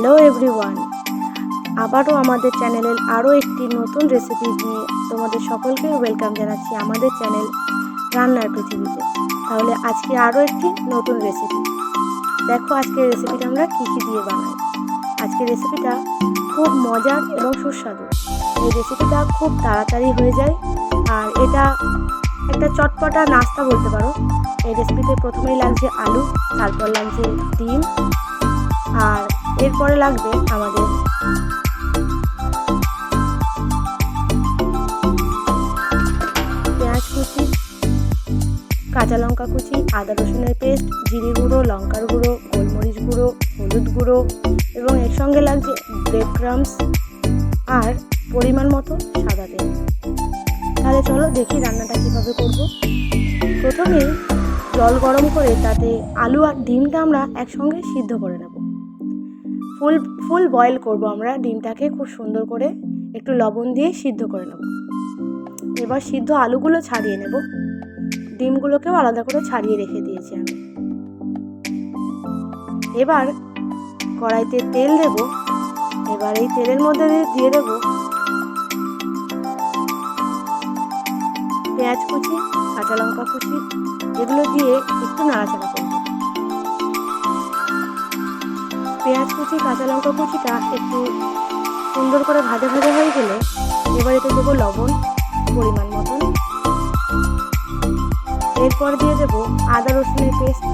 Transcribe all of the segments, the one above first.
Hello everyone, আবারও আমাদের চ্যানেলের আরও একটি নতুন রেসিপি নিয়ে তোমাদের সকলকে ওয়েলকাম জানাচ্ছি আমাদের চ্যানেল রান্নার পৃথিবীতে। তাহলে আজকে আরও একটি নতুন রেসিপি দেখো। আজকের রেসিপিটা আমরা কী কী দিয়ে বানাই। আজকের রেসিপিটা খুব মজার এবং সুস্বাদু। এই রেসিপিটা খুব তাড়াতাড়ি হয়ে যায় আর এটা একটা চটপটা নাস্তা বলতে পারো। এই রেসিপিতে প্রথমেই লাগছে আলু, তারপর লাগছে ডিম, আর এরপরে লাগবে আমাদের পেঁয়াজ কুচি, কাঁচা লঙ্কা কুচি, আদা রসুনের পেস্ট, জিরে গুঁড়ো, লঙ্কার গুঁড়ো, গোলমরিচ গুঁড়ো, হলুদ গুঁড়ো এবং এর সঙ্গে লাগছে ব্রেড ক্রাম্বস আর পরিমাণ মতো সাদা তেল। তাহলে চলো দেখি রান্নাটা কীভাবে করব। প্রথমে জল গরম করে তাতে আলু আর ডিমটা আমরা একসঙ্গে সিদ্ধ করে নেব। ফুল বয়েল করব আমরা ডিমটাকে, খুব সুন্দর করে একটু লবণ দিয়ে সিদ্ধ করে নেব। এবার সিদ্ধ আলুগুলো ছাড়িয়ে নেব, ডিমগুলোকেও আলাদা করে ছাড়িয়ে রেখে দিয়েছি আমি। এবার কড়াইতে তেল দেব। এবার এই তেলের মধ্যে দিয়ে দেব পেঁয়াজ কুচি, কাঁচা লঙ্কা কুচি, এগুলো দিয়ে একটু নাড়াচাড়া করব। পেঁয়াজ কুচি, কাঁচা লঙ্কা কুচিটা একটু সুন্দর করে ভাজা ভাজা হয়ে গেলে এবার এতে দেবো লবণ পরিমাণ মতন। এরপর দিয়ে দেব আদা রসুনের পেস্ট।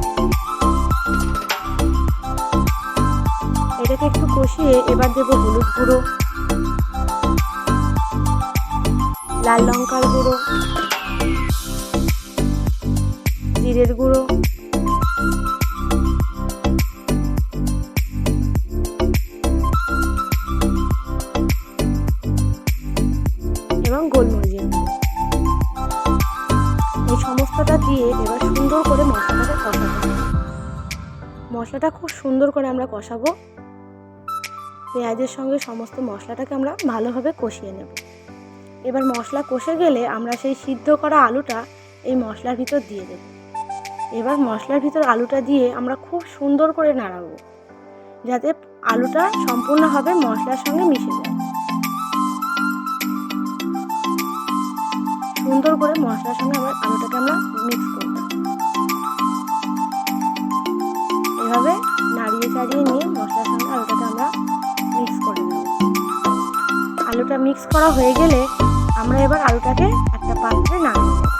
এটাকে একটু কষিয়ে এবার দেব হলুদ গুঁড়ো, লাল লঙ্কার গুঁড়ো, জিরের গুঁড়ো এবং গোলমরিচের গুঁড়ো। এই সমস্তটা দিয়ে এবার সুন্দর করে মশলাটাকে কষাবো। মশলাটা খুব সুন্দর করে আমরা কষাবো। পেঁয়াজের সঙ্গে সমস্ত মশলাটাকে আমরা ভালোভাবে কষিয়ে নেব। এবার মশলা কষে গেলে আমরা সেই সিদ্ধ করা আলুটা এই মশলার ভিতর দিয়ে দেব। এবার মশলার ভিতর আলুটা দিয়ে আমরা খুব সুন্দর করে নাড়াবো, যাতে আলুটা সম্পূর্ণভাবে মশলার সঙ্গে মিশে যায়। সুন্দর করে মশলার সঙ্গে আবার আলুটাকে আমরা মিক্স করব। এভাবে নাড়িয়ে চাড়িয়ে নিয়ে মশলার সঙ্গে আলুটাকে আমরা মিক্স করে নেব। আলুটা মিক্স করা হয়ে গেলে আমরা এবার আলুটাকে একটা পাত্রে নামিয়ে নেব।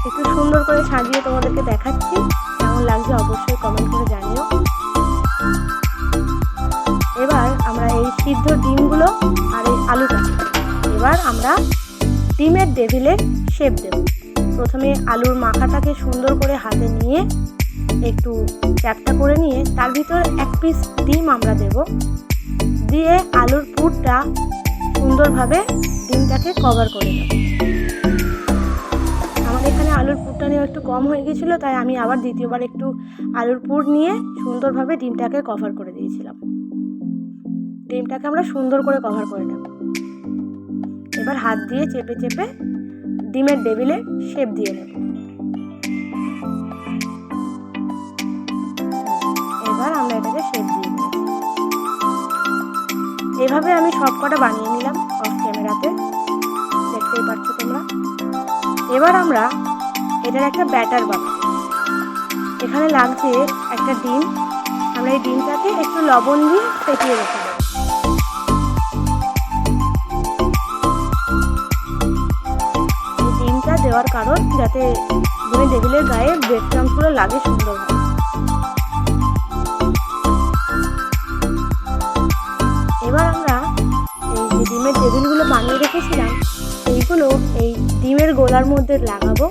একটু সুন্দর করে সাজিয়ে তোমাদেরকে দেখাচ্ছি, কেমন লাগছে অবশ্যই কমেন্ট করে জানিও। এবার আমরা এই সিদ্ধ ডিমগুলো আর এই আলুটাকে এবার আমরা ডিমের টেবিলের শেপ দেব। প্রথমে আলুর মাখাটাকে সুন্দর করে হাতে নিয়ে একটু চ্যাপটা করে নিয়ে তার ভিতর এক পিস ডিম আমরা দেব। দিয়ে আলুর পুরটা সুন্দরভাবে ডিমটাকে কভার করে নেব। আমার এখানে আলুর পুরটা নিয়ে একটু কম হয়ে গেছিলো, তাই আমি আবার দ্বিতীয়বার একটু আলুর পুর নিয়ে সুন্দরভাবে ডিমটাকে কভার করে দিয়েছিলাম। ডিমটাকে আমরা সুন্দর করে কভার করে নেব। এবার হাত দিয়ে চেপে চেপে ডিমের টেবিলে শেপ দিয়ে নেব। এবার আমরা এটাকে শেপ দিয়ে নিয়েছি। এভাবে আমি সব কটা বানিয়ে নিলাম অফ ক্যামেরাতে, দেখতেই পাচ্ছ তোমরা। এবার আমরা এটার একটা ব্যাটার বানাবো। এখানে লাগছে একটা ডিম। আমরা এই ডিমটাকে একটু লবণ দিয়ে ফেটিয়ে রেখে দেবো। এই ডিমটা দেওয়ার কারণ যাতে ডিমের টেবিলের গায়ে ব্রেড ক্রাম্বসগুলো লাগে সুন্দরভাবে। এবার আমরা এই যে ডিমের টেবিলগুলো বানিয়ে রেখেছিলাম সেইগুলো এই ডিমের গোলার মধ্যে লাগাবো।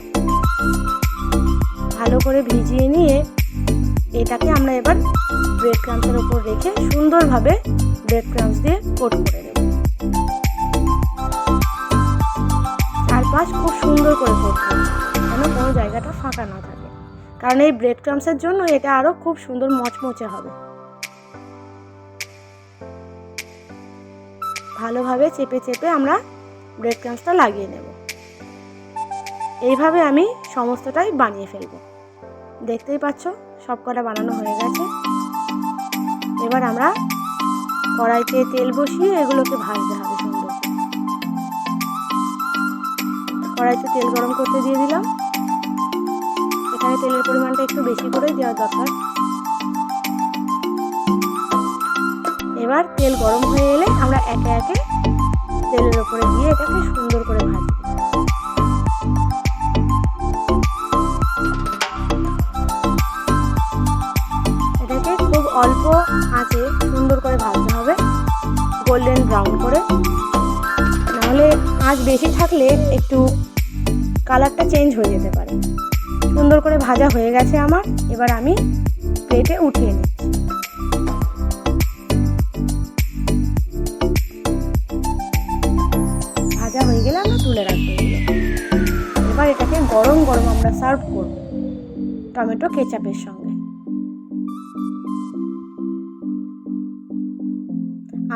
ভালো করে ভিজিয়ে নিয়ে এটাকে আমরা এবার ব্রেড ক্রাম্বসের ওপর রেখে সুন্দরভাবে ব্রেড ক্রাম্বস দিয়ে কোট করে দেব। চারপাশ খুব সুন্দর করে কোট করব, যেন কোনো জায়গাটা ফাঁকা না থাকে, কারণ এই ব্রেড ক্রাম্বসের জন্য এটা আরও খুব সুন্দর মচমচে হবে। ভালোভাবে চেপে চেপে আমরা ব্রেড ক্রাম্বসটা লাগিয়ে নেব। এইভাবে আমি সমস্তটাই বানিয়ে ফেলবো। দেখতেই পাচ্ছ সব কটা বানানো হয়ে গেছে। এবার আমরা কড়াইতে তেল বসিয়ে এগুলোকে ভাজতে হবে সুন্দর করে। কড়াইতে তেল গরম করতে দিয়ে দিলাম। এখানে তেলের পরিমাণটা একটু বেশি করেই দেওয়া দরকার। এবার তেল গরম হয়ে এলে আমরা একে একে তেলের ওপরে দিয়ে এটাকে সুন্দর করে ভাজবো। এটাকে খুব অল্প আঁচে সুন্দর করে ভাজতে হবে, গোল্ডেন ব্রাউন করে। নাহলে আঁচ বেশি থাকলে একটু কালারটা চেঞ্জ হয়ে যেতে পারে। সুন্দর করে ভাজা হয়ে গেছে আমার। এবার আমি প্লেটে উঠিয়ে নিচ্ছি। ভাজা হয়ে গেলে আমরা তুলে রাখবো। এবার এটাকে গরম গরম আমরা সার্ভ করব টমেটো কেচাপের সঙ্গে।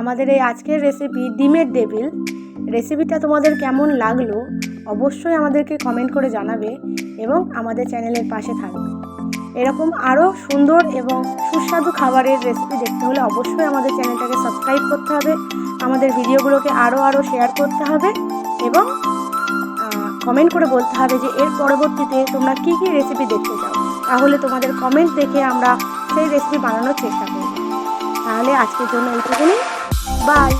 আমাদের এই আজকের রেসিপি ডিমের ডেভিল রেসিপিটা তোমাদের কেমন লাগলো অবশ্যই আমাদেরকে কমেন্ট করে জানাবে এবং আমাদের চ্যানেলের পাশে থাকবে। এরকম আরও সুন্দর এবং সুস্বাদু খাবারের রেসিপি দেখতে হলে অবশ্যই আমাদের চ্যানেলটাকে সাবস্ক্রাইব করতে হবে, আমাদের ভিডিওগুলোকে আরও শেয়ার করতে হবে এবং কমেন্ট করে বলতে হবে যে এর পরবর্তীতে তোমরা কী কী রেসিপি দেখতে চাও। তাহলে তোমাদের কমেন্ট দেখে আমরা সেই রেসিপি বানানোর চেষ্টা করব। তাহলে আজকের জন্য এইটুকুনি। বাই।